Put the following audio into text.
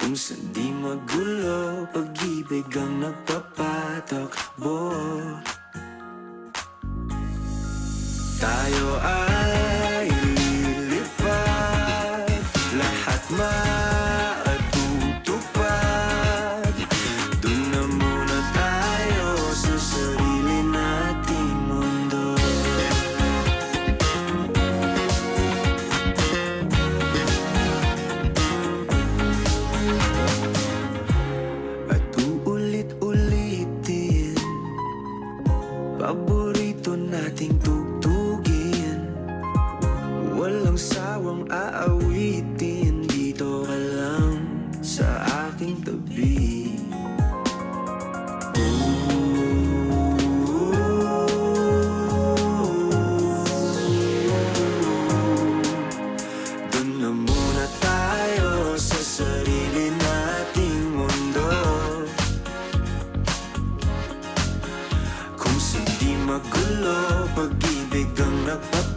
Kung saan di magulo, pag-ibig ang nagpapatakbo. Tayo ay lilipad, lahat matutupad. Dun na muna tayo sa sarili nating mundo. At uulit-ulitin paborito nating tugtugin. Walang sawang aawitin, dito ka lang sa aking tabi. Dun na muna tayo sa sarili nating mundo. Kung saan di magulo, pag-ibig ang nagpapatakbo.